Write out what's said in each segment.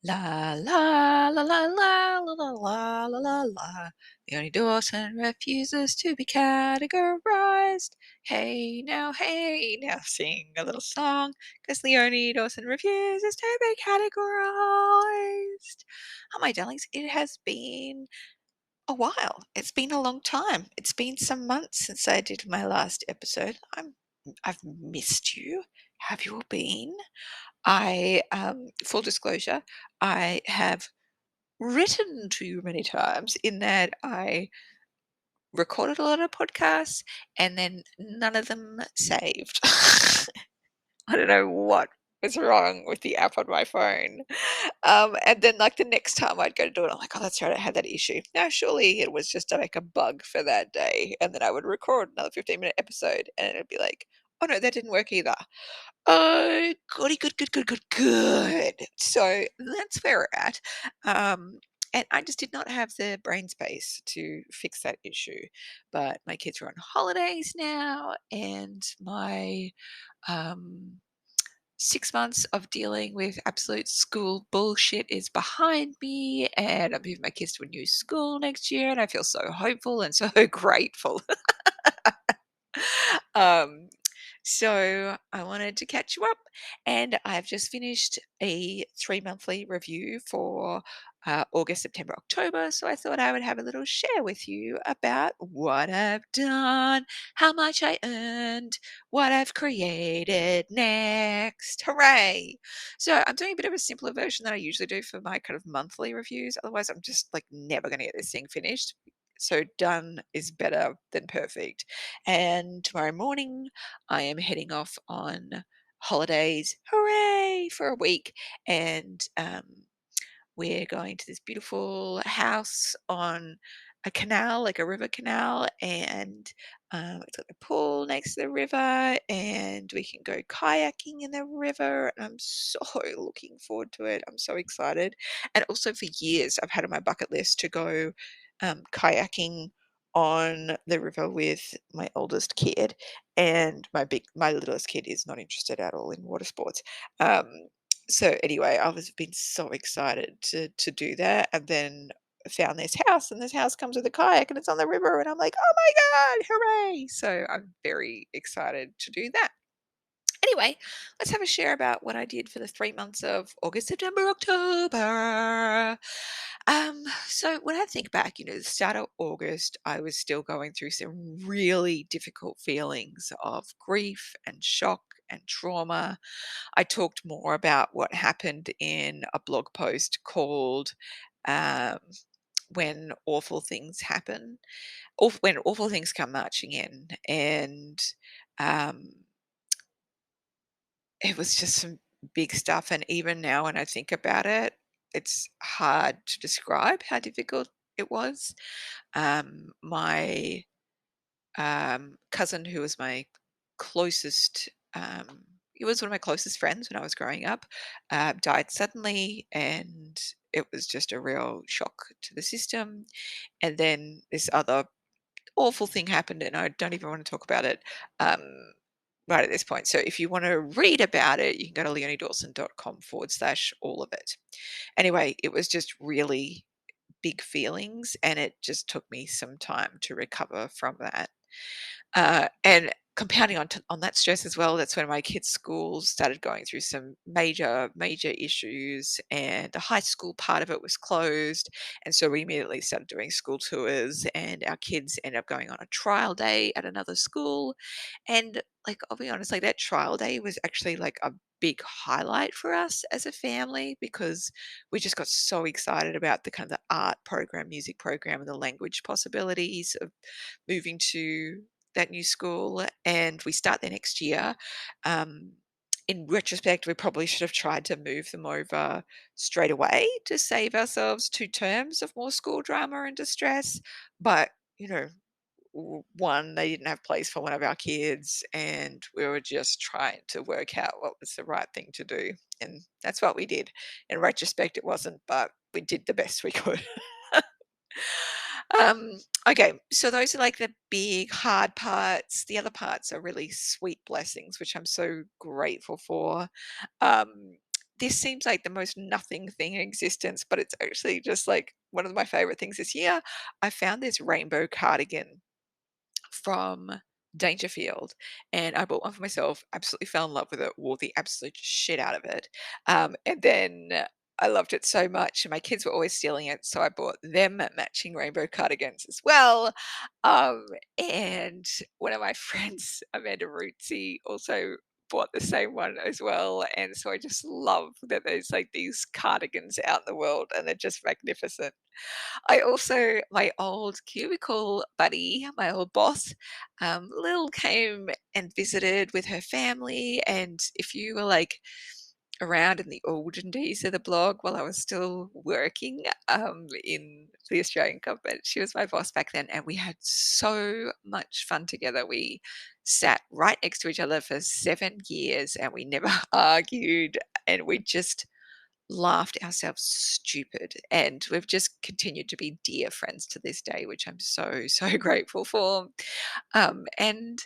La la la la la la la la la la la. Leonie Dawson refuses to be categorized. Hey now, sing a little song, 'cause Leonie Dawson refuses to be categorized. Oh, my darlings, it has been a while. It's been a long time. It's been some months since I did my last episode. I've missed you. Have you all been? Full disclosure, I have written to you many times in that I recorded a lot of podcasts and then none of them saved. I don't know what was wrong with the app on my phone. And then, like, the next time I'd go to do it, I'm like, oh, that's right, I had that issue. Now, surely it was just like a bug for that day. And then I would record another 15-minute episode and it'd be like, oh no, that didn't work either. Oh, goody, good. So that's where we're at. And I just did not have the brain space to fix that issue. But my kids are on holidays now, and my um, 6 months of dealing with absolute school bullshit is behind me. And I'm moving my kids to a new school next year, and I feel so hopeful and so grateful. Um, so I wanted to catch you up, and I've just finished a 3 monthly review for August, September, October. So I thought I would have a little share with you about what I've done, how much I earned, what I've created next. Hooray! So I'm doing a bit of a simpler version than I usually do for my kind of monthly reviews. Otherwise, I'm just like never going to get this thing finished. So done is better than perfect. And tomorrow morning, I am heading off on holidays. Hooray! For a week. And we're going to this beautiful house on a canal, like a river canal, and it's got a pool next to the river, and we can go kayaking in the river. And I'm so looking forward to it. I'm so excited. And also, for years, I've had on my bucket list to go kayaking on the river with my oldest kid, and my littlest kid is not interested at all in water sports. Um, so anyway, I was been so excited to do that, and then found this house, and this house comes with a kayak, and it's on the river, and I'm like, "Oh my god, hooray!" So I'm very excited to do that. Anyway, let's have a share about what I did for the 3 months of August, September, October. So when I think back, the start of August, I was still going through some really difficult feelings of grief and shock and trauma. I talked more about what happened in a blog post called um, When Awful Things Happen, When Awful Things Come Marching In. And um, it was just some big stuff. And even now, when I think about it, it's hard to describe how difficult it was. My cousin, who was my closest, he was one of my closest friends when I was growing up, died suddenly, and it was just a real shock to the system. And then this other awful thing happened, and I don't even want to talk about it um, right at this point. So if you want to read about it, you can go to leoniedawson.com/, all of it. Anyway, it was just really big feelings, and it just took me some time to recover from that. And compounding on that stress as well, that's when my kids' schools started going through some major issues, and the high school part of it was closed. And so we immediately started doing school tours, and our kids ended up going on a trial day at another school. And, like, I'll be honest, like, that trial day was actually like a big highlight for us as a family, because we just got so excited about the kind of the art program, music program, and the language possibilities of moving to that new school. And we start there next year. Um, in retrospect, we probably should have tried to move them over straight away to save ourselves 2 terms of more school drama and distress. But, you know, one, they didn't have place for one of our kids, and we were just trying to work out what was the right thing to do. And that's what we did. In retrospect, it wasn't, but we did the best we could. Um, okay, so those are like the big hard parts. The other parts are really sweet blessings, which I'm so grateful for. Um, this seems like the most nothing thing in existence, but it's actually just like one of my favorite things this year. I found this rainbow cardigan from Dangerfield, and I bought one for myself, absolutely fell in love with it, wore the absolute shit out of it, and then I loved it so much, and my kids were always stealing it, so I bought them matching rainbow cardigans as well, um, and one of my friends, Amanda Rootsy, also bought the same one as well, and so I just love that there's, like, these cardigans out in the world, and they're just magnificent. I also my old cubicle buddy, my old boss, Lil came and visited with her family, and if you were, like, around in the olden days of the blog while I was still working, in the Australian government, she was my boss back then, and we had so much fun together. We sat right next to each other for 7 years, and we never argued, and we just laughed ourselves stupid, and we've just continued to be dear friends to this day, which I'm so, so grateful for. And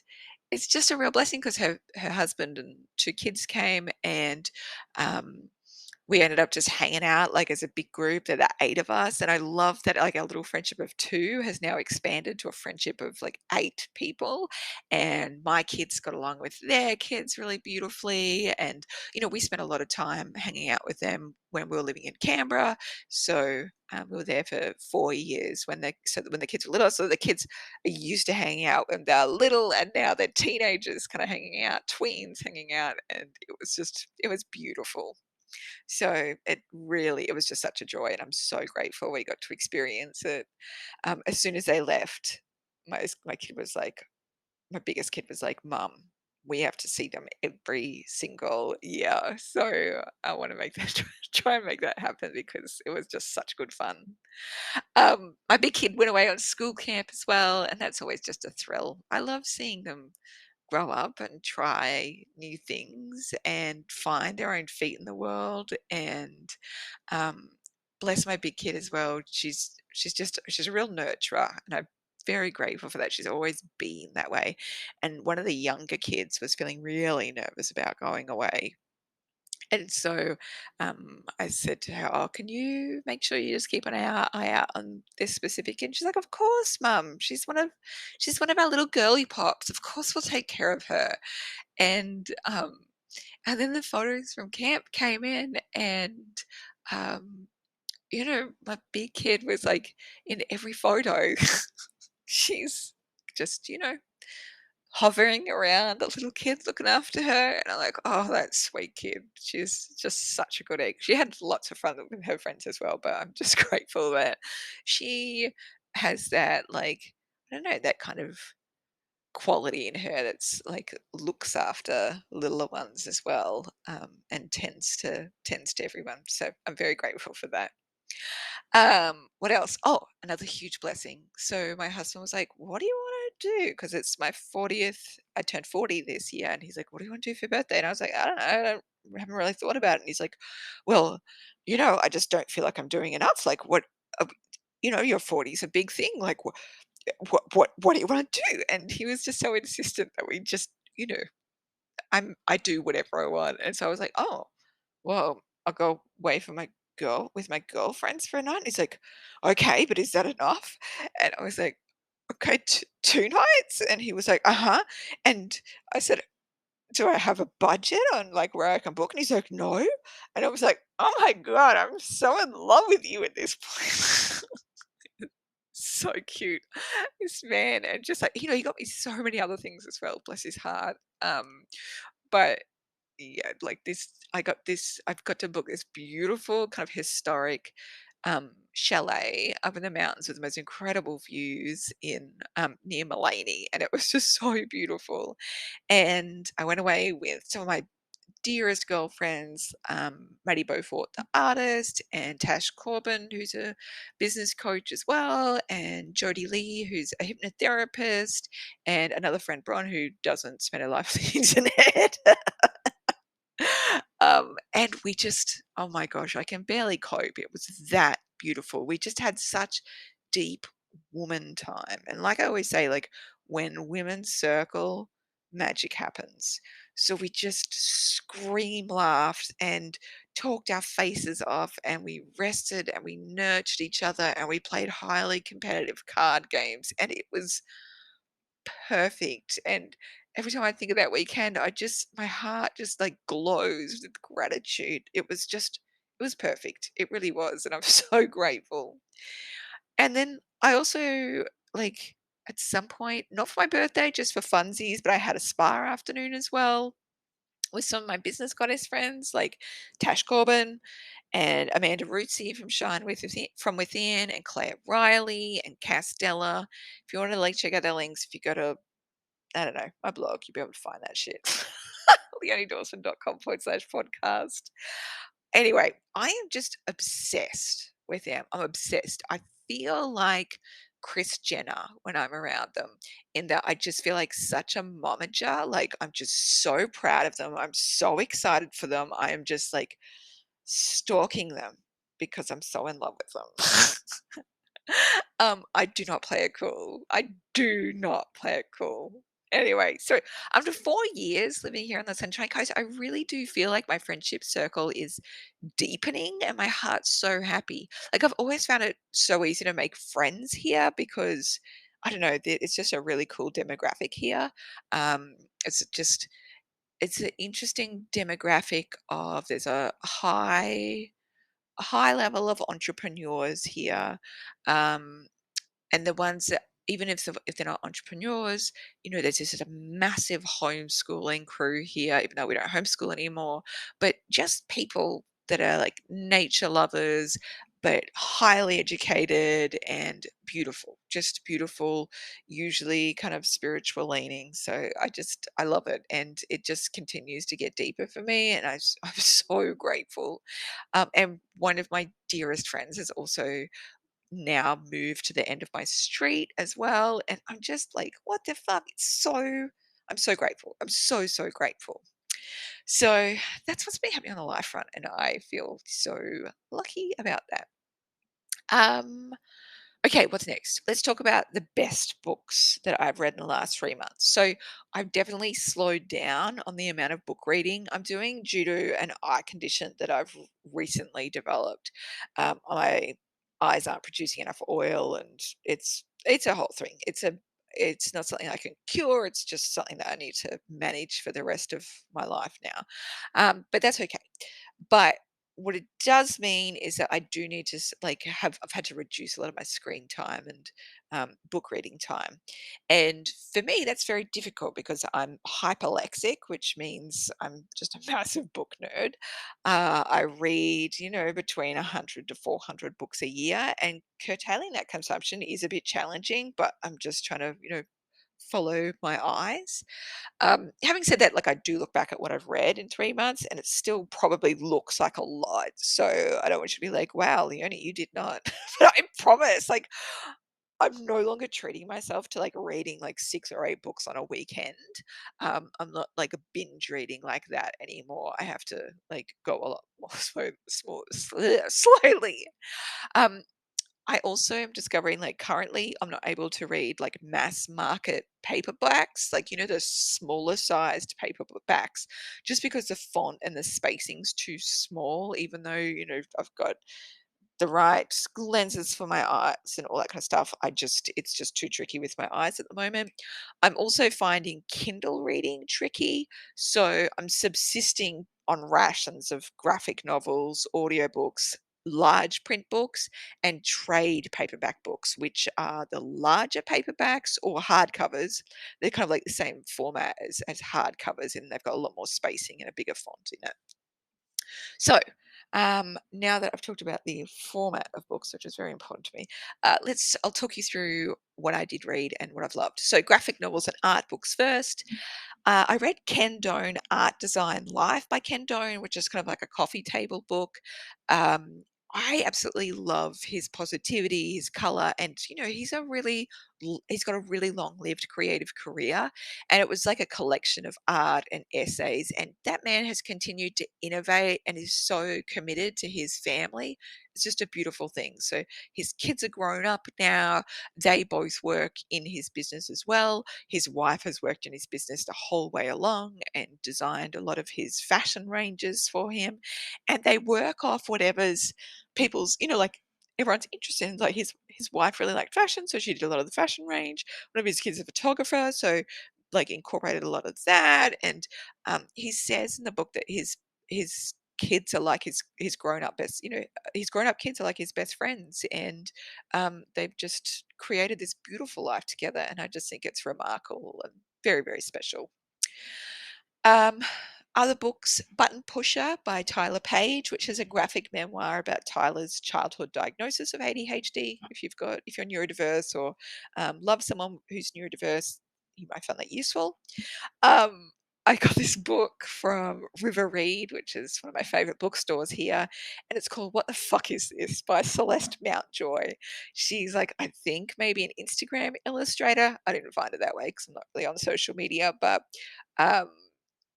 it's just a real blessing because her husband and 2 kids came, and, um, we ended up just hanging out, like, as a big group. There are 8 of us, and I love that, like, our little friendship of 2 has now expanded to a friendship of, like, 8 people, and my kids got along with their kids really beautifully, and, we spent a lot of time hanging out with them when we were living in Canberra, so, we were there for 4 years when the kids were little, so the kids are used to hanging out when they're little, and now they're teenagers kinda hanging out, tweens hanging out, and it was beautiful. So it was just such a joy, and I'm so grateful we got to experience it. As soon as they left, my kid was like, my biggest kid was like, "Mum, we have to see them every single year." So I want to make that try and make that happen because it was just such good fun. My big kid went away on school camp as well, and that's always just a thrill. I love seeing them grow up and try new things and find their own feet in the world, and um, bless my big kid as well. She's a real nurturer, and I'm very grateful for that. She's always been that way. And one of the younger kids was feeling really nervous about going away. And so I said to her, "Oh, can you make sure you just keep an eye out on this specific kid?" And she's like, "Of course, Mum. She's one of our little girly pops. Of course, we'll take care of her." And and then the photos from camp came in, and um, my big kid was, like, in every photo. She's just, hovering around the little kid looking after her, and I'm like, "Oh, that sweet kid. She's just such a good egg." She had lots of fun with her friends as well, but I'm just grateful that she has that, like, I don't know, that kind of quality in her that's, like, looks after littler ones as well, and tends to everyone, so I'm very grateful for that. What else? Oh, another huge blessing. So my husband was like, "What do you want to do?" Because it's my 40th. I turned 40 this year, and he's like, "What do you want to do for your birthday?" And I was like, "I don't know. I haven't really thought about it." And he's like, "Well, I just don't feel like I'm doing enough. Like, uh, your 40 is a big thing. Like, what do you want to do?" And he was just so insistent that we just, I do whatever I want. And so I was like, "Oh, well, I'll go away for my with my girlfriends for a night." And he's like, "Okay, but is that enough?" And I was like, "Okay, 2 nights?" And he was like, "Uh-huh." And I said, "Do I have a budget on, like, where I can book?" And he's like, "No." And I was like, "Oh my god, I'm so in love with you at this point." So cute, this man, and just, like, he got me so many other things as well, bless his heart. But yeah, like I've got to book this beautiful kind of historic chalet up in the mountains with the most incredible views in near Mullaney, and it was just so beautiful. And I went away with some of my dearest girlfriends, Maddie Beaufort, the artist, and Tash Corbin, who's a business coach as well, and Jodie Lee, who's a hypnotherapist, and another friend, Bron, who doesn't spend her life on the internet. And we just, oh my gosh, I can barely cope. It was that beautiful. We just had such deep woman time. And like I always say, like when women circle, magic happens. So we just scream laughed and talked our faces off and we rested and we nurtured each other and we played highly competitive card games and it was perfect. And every time I think of that weekend, my heart just like glows with gratitude. It was perfect. It really was. And I'm so grateful. And then I also, like, at some point, not for my birthday, just for funsies, but I had a spa afternoon as well with some of my business goddess friends like Tash Corbin and Amanda Ruzzi from Within and Claire Riley and Cass Della. If you want to like check out their links, if you go to, I don't know, my blog, you'll be able to find that shit. leoniedawson.com/podcast. Anyway, I am just obsessed with them. I'm obsessed. I feel like Chris Jenner when I'm around them, in that I just feel like such a momager. Like, I'm just so proud of them. I'm so excited for them. I am just like stalking them because I'm so in love with them. I do not play it cool. I do not play it cool. Anyway, so after 4 years living here on the Sunshine Coast, I really do feel like my friendship circle is deepening and my heart's so happy. Like, I've always found it so easy to make friends here because I don't know, it's just a really cool demographic here. Um, it's just it's an interesting demographic of there's a high level of entrepreneurs here. Um, and the ones that even if they're not entrepreneurs, there's just a massive homeschooling crew here, even though we don't homeschool anymore. But just people that are like nature lovers, but highly educated and beautiful, just beautiful, usually kind of spiritual leaning. So I love it, and it just continues to get deeper for me, and I'm so grateful. And one of my dearest friends is also now moved to the end of my street as well, and I'm just like, "What the fuck?" I'm so grateful. I'm so, so grateful. So, that's what's been happening on the life front, and I feel so lucky about that. Um Okay, what's next? Let's talk about the best books that I've read in the last 3 months. So, I've definitely slowed down on the amount of book reading I'm doing due to an eye condition that I've recently developed. My eyes aren't producing enough oil, and it's a whole thing. It's not something I can cure, it's just something that I need to manage for the rest of my life now. But that's okay. But what it does mean is that I do need to I've had to reduce a lot of my screen time and book reading time. And for me, that's very difficult because I'm hyperlexic, which means I'm just a massive book nerd. I read, between 100 to 400 books a year, and curtailing that consumption is a bit challenging, but I'm just trying to, follow my eyes. Having said that, like, I do look back at what I've read in 3 months, and it still probably looks like a lot, so I don't want you to be like, "Wow, Leonie, you did not." But I promise, like, I'm no longer treating myself to, like, reading, like, 6 or 8 books on a weekend. I'm not, like, a binge reading like that anymore. I have to, like, go a lot more slowly. Um, I also am discovering, like, currently, I'm not able to read, like, mass market paperbacks, like, the smaller sized paperbacks, just because the font and the spacing's too small, even though, I've got the right lenses for my eyes and all that kind of stuff. It's just too tricky with my eyes at the moment. I'm also finding Kindle reading tricky, so I'm subsisting on rations of graphic novels, audiobooks, large print books, and trade paperback books, which are the larger paperbacks or hardcovers. They're kind of like the same format as hardcovers, and they've got a lot more spacing and a bigger font in it. So, now that I've talked about the format of books, which is very important to me, I'll talk you through what I did read and what I've loved. So, graphic novels and art books first. I read Ken Doan Art Design Life by Ken Doan, which is kind of like a coffee table book. I absolutely love his positivity, his color, and he's got a really long-lived creative career, and it was like a collection of art and essays. And that man has continued to innovate and is so committed to his family. it's just a beautiful thing. So his kids are grown up now. They both work in his business as well. His wife has worked in his business the whole way along and designed a lot of his fashion ranges for him. And they work off whatever's people's, like everyone's interested in. Like his wife really liked fashion, so she did a lot of the fashion range. One of his kids is a photographer, so like incorporated a lot of that. And he says in the book that his kids are like his grown up best, his grown up kids are like his best friends, and they've just created this beautiful life together. And I just think it's remarkable and very, very special. Um, Other books, Button Pusher by Tyler Page, which is a graphic memoir about Tyler's childhood diagnosis of ADHD. If you're neurodiverse or love someone who's neurodiverse, you might find that useful. Um, I got this book from River Read, which is one of my favorite bookstores here, and it's called "What the Fuck Is This" by Celeste Mountjoy. She's like, I think maybe an Instagram illustrator. I didn't find it that way because I'm not really on social media, but um,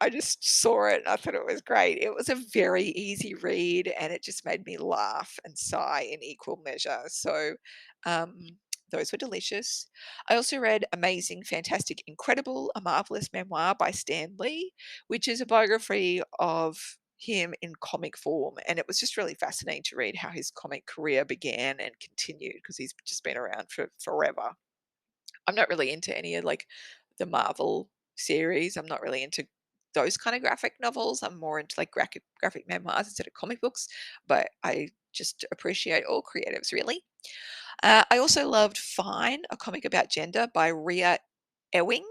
I just saw it and I thought it was great. It was a very easy read and it just made me laugh and sigh in equal measure. So um, those were delicious. I also read Amazing, Fantastic, Incredible, A Marvelous Memoir by Stan Lee, which is a biography of him in comic form. And it was just really fascinating to read how his comic career began and continued because he's just been around for forever. I'm not really into any of like the Marvel series. I'm not really into those kind of graphic novels. I'm more into like graphic memoirs instead of comic books, but I just appreciate all creatives really. I also loved Fine, a comic about gender by Ria Ewing.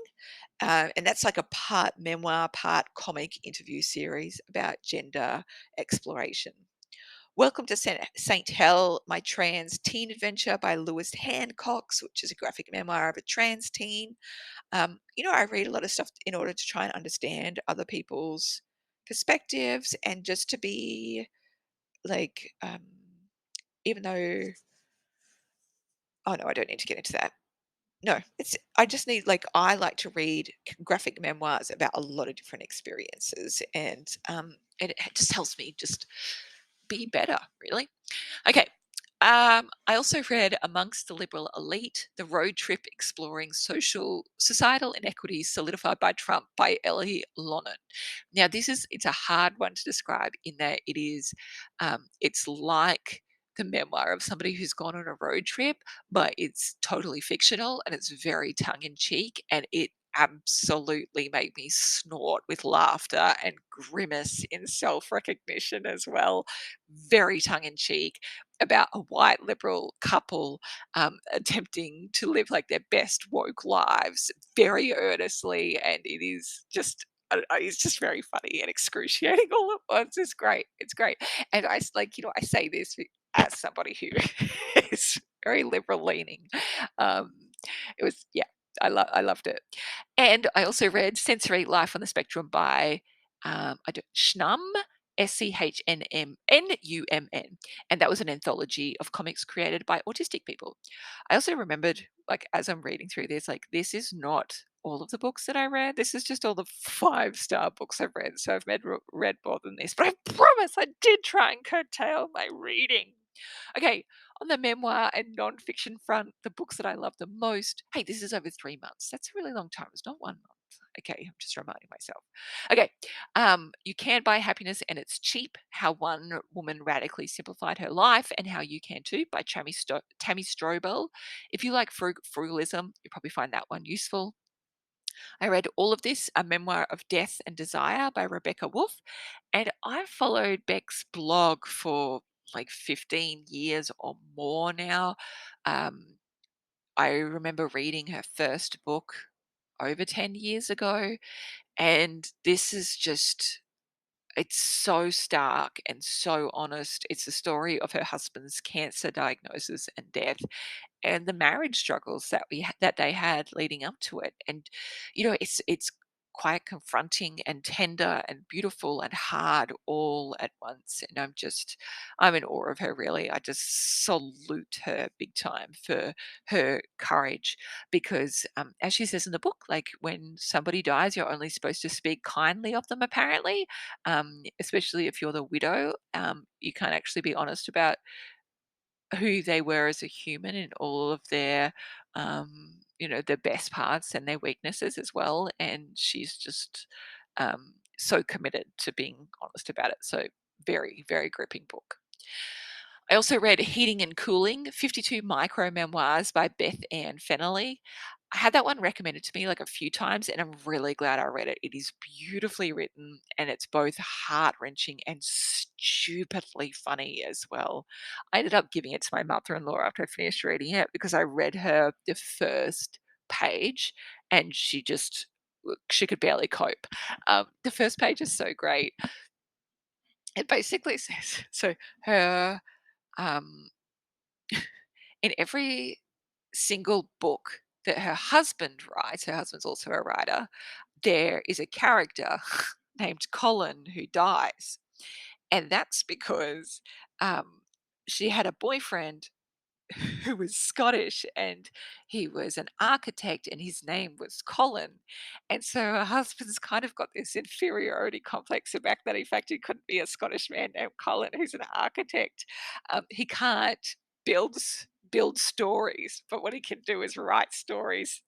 And that's like a part memoir, part comic interview series about gender exploration. Welcome to Saint Hell, My Trans Teen Adventure by Lewis Hancox, which is a graphic memoir of a trans teen. I read a lot of stuff in order to try and understand other people's perspectives and just to be like, even though, oh no, I don't need to get into that. No, I just need like I like to read graphic memoirs about a lot of different experiences, and it just helps me just be better, really. Okay. I also read Amongst the Liberal Elite, The Road Trip Exploring Societal Inequities Solidified by Trump by Ellie Lonan. Now, it's a hard one to describe in that it's like the memoir of somebody who's gone on a road trip, but it's totally fictional and it's very tongue in cheek and it absolutely made me snort with laughter and grimace in self recognition as well. Very tongue in cheek about a white liberal couple attempting to live like their best woke lives very earnestly, and it's just very funny and excruciating all at once. It's great. It's great. And I say this as somebody who is very liberal leaning. Um, it was, yeah, I loved it. And I also read Sensory Life on the Spectrum by I don't, Schnum, Schnumn, and that was an anthology of comics created by autistic people. I also remembered, like, as I'm reading through this, like, this is not all of the books that I read. This is just all the five-star books I've read. So I've read more than this, but I promise I did try and curtail my reading. Okay, on the memoir and nonfiction front, the books that I love the most. Hey, this is over 3 months. That's a really long time. It's not 1 month. Okay, I'm just reminding myself. Okay, You Can Buy Happiness and It's Cheap, How One Woman Radically Simplified Her Life and How You Can Too by Tammy Strobel. If you like frugalism, you'll probably find that one useful. I read All of This, A Memoir of Death and Desire by Rebecca Wolf. And I've followed Beck's blog for like 15 years or more now. Um, I remember reading her first book over 10 years ago. And this is just, it's so stark and so honest. It's the story of her husband's cancer diagnosis and death and the marriage struggles that they had leading up to it. And it's quite confronting and tender and beautiful and hard all at once. And I'm in awe of her, really. I just salute her big time for her courage because, as she says in the book, like when somebody dies, you're only supposed to speak kindly of them, apparently, especially if you're the widow. You can't actually be honest about who they were as a human in all of their, their best parts and their weaknesses as well. And she's just so committed to being honest about it. So very, very gripping book. I also read Heating and Cooling, 52 Micro Memoirs by Beth Ann Fennelly. I had that one recommended to me like a few times, and I'm really glad I read it. It is beautifully written, and it's both heart-wrenching and stupidly funny as well. I ended up giving it to my mother-in-law after I finished reading it because I read her the first page, and she could barely cope. The first page is so great. It basically says so her um, in every single book that her husband writes, her husband's also a writer, there is a character named Colin who dies. And that's because um, she had a boyfriend who was Scottish, and he was an architect and his name was Colin. And so her husband's kind of got this inferiority complex about that. In fact, he couldn't be a Scottish man named Colin who's an architect. He can't build build stories, but what he can do is write stories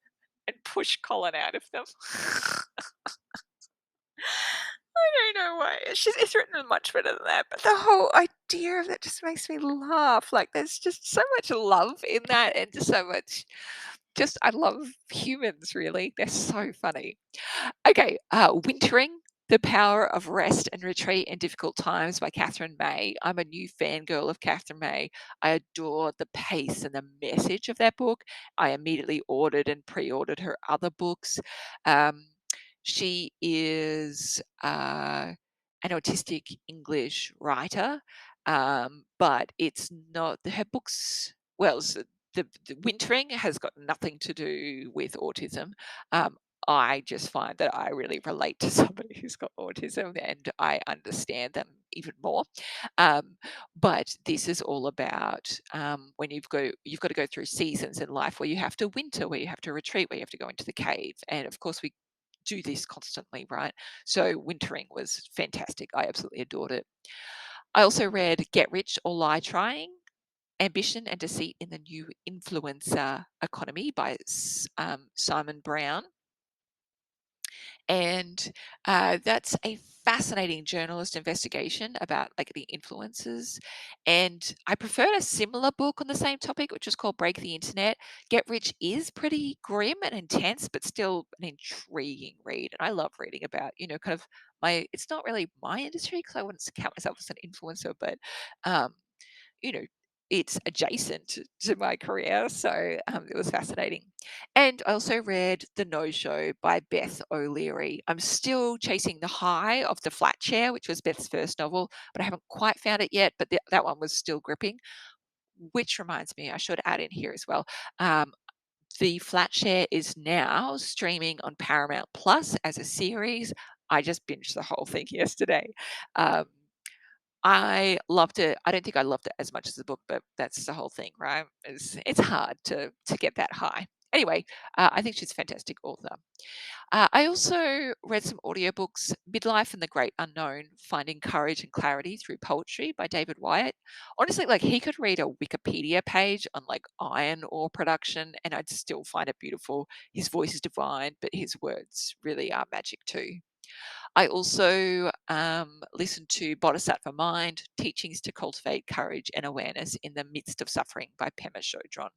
and push Colin out of them. I don't know why. It's written much better than that, but the whole idea of that just makes me laugh. Like, there's just so much love in that, and just so much. Just, I love humans. Really, they're so funny. Okay, Wintering: The Power of Rest and Retreat in Difficult Times by Catherine May. I'm a new fangirl of Catherine May. I adore the pace and the message of that book. I immediately ordered and pre-ordered her other books. Um, she is an autistic English writer, but it's not her books. Well, the Wintering has got nothing to do with autism. Um, I just find that I really relate to somebody who's got autism, and I understand them even more. Um, but this is all about when you've got to go through seasons in life where you have to winter, where you have to retreat, where you have to go into the cave, and of course we do this constantly, right? So Wintering was fantastic. I absolutely adored it. I also read Get Rich or Lie Trying: Ambition and Deceit in the New Influencer Economy by Simon Brown. And that's a fascinating journalist investigation about like the influences. And I preferred a similar book on the same topic, which is called Break the Internet. Get Rich is pretty grim and intense, but still an intriguing read. And I love reading about, kind of it's not really my industry because I wouldn't count myself as an influencer, but um, you know, it's adjacent to my career. So it was fascinating. And I also read The No Show by Beth O'Leary. I'm still chasing the high of The Flat Chair, which was Beth's first novel, but I haven't quite found it yet. But that one was still gripping, which reminds me, I should add in here as well. Um, the Flat Share is now streaming on Paramount Plus as a series. I just binged the whole thing yesterday. Um, I loved it. I don't think I loved it as much as the book, but that's the whole thing, right? It's hard to get that high. Anyway, I think she's a fantastic author. I also read some audiobooks: Midlife and the Great Unknown: Finding Courage and Clarity Through Poetry by David Wyatt. Honestly, like he could read a Wikipedia page on like iron ore production and I'd still find it beautiful. His voice is divine, but his words really are magic too. I also listened to Bodhisattva Mind: Teachings to Cultivate Courage and Awareness in the Midst of Suffering by Pema Chodron.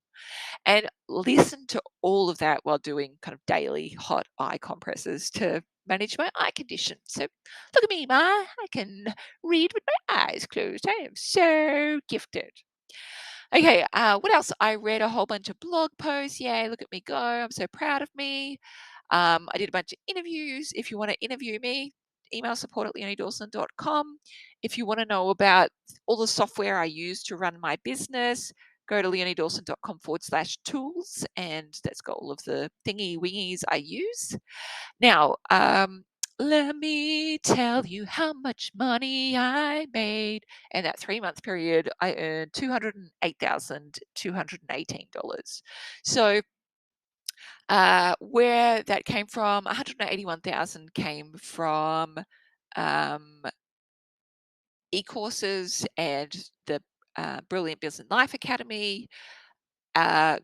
And listen to all of that while doing kind of daily hot eye compresses to manage my eye condition. So look at me, Ma. I can read with my eyes closed. I am so gifted. Okay, what else? I read a whole bunch of blog posts. Yay, look at me go. I'm so proud of me. I did a bunch of interviews. If you want to interview me, email support@leoniedawson.com. If you want to know about all the software I use to run my business, go to leoniedawson.com/tools, and that's got all of the thingy wingies I use. Now, let me tell you how much money I made. In that 3-month period, I earned $208,218. So, where that came from, 181,000 came from um, e-courses and the Brilliant Business Life Academy.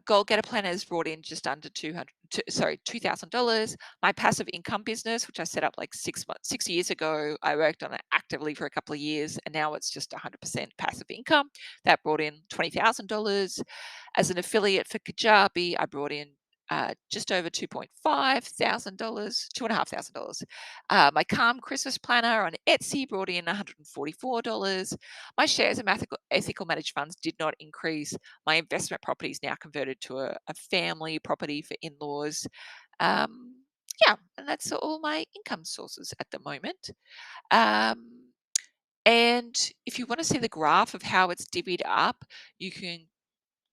Goal Getter Planner has brought in just under $2,000. My passive income business, which I set up like 6 years ago, I worked on it actively for a couple of years, and now it's just 100% passive income. That brought in $20,000. As an affiliate for Kajabi, I brought in just over $2,500, $2,500. My Calm Christmas Planner on Etsy brought in $144. My shares of ethical managed funds did not increase. My investment property is now converted to a family property for in-laws. Um, yeah, and that's all my income sources at the moment. Um, and if you want to see the graph of how it's divvied up, you can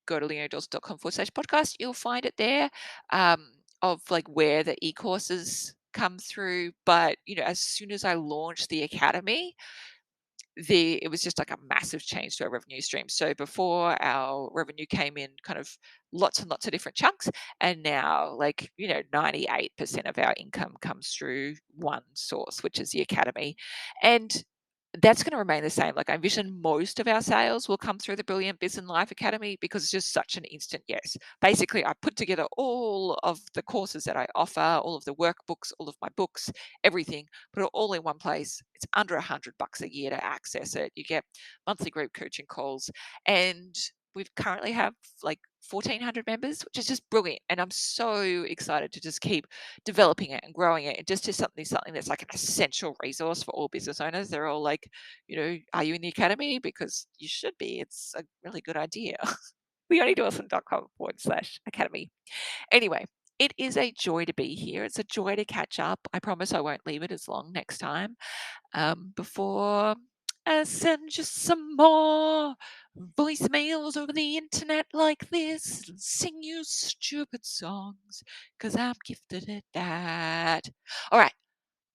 go to leonadawson.com/podcast. You'll find it there, of like where the e-courses come through. But, as soon as I launched the academy, it was just like a massive change to our revenue stream. So before, our revenue came in kind of lots and lots of different chunks, and now, like, 98% of our income comes through one source, which is the academy. And that's going to remain the same. Like, I envision most of our sales will come through the Brilliant Business Life Academy, because it's just such an instant yes. Basically, I put together all of the courses that I offer, all of the workbooks, all of my books, everything, put it all in one place. It's under $100 a year to access it. You get monthly group coaching calls, and we currently have like 1,400 members, which is just brilliant. And I'm so excited to just keep developing it and growing it, and just to something that's like an essential resource for all business owners. They're all like, are you in the academy? Because you should be. It's a really good idea. leonidawson.com/academy. Anyway, it is a joy to be here. It's a joy to catch up. I promise I won't leave it as long next time. Before I send you some more voicemails over the internet like this, and sing you stupid songs, because I'm gifted at that. All right,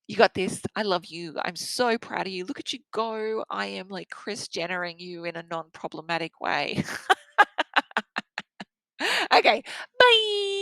you got this. I love you. I'm so proud of you. Look at you go. I am like Chris Jennering you in a non problematic way. Okay, bye.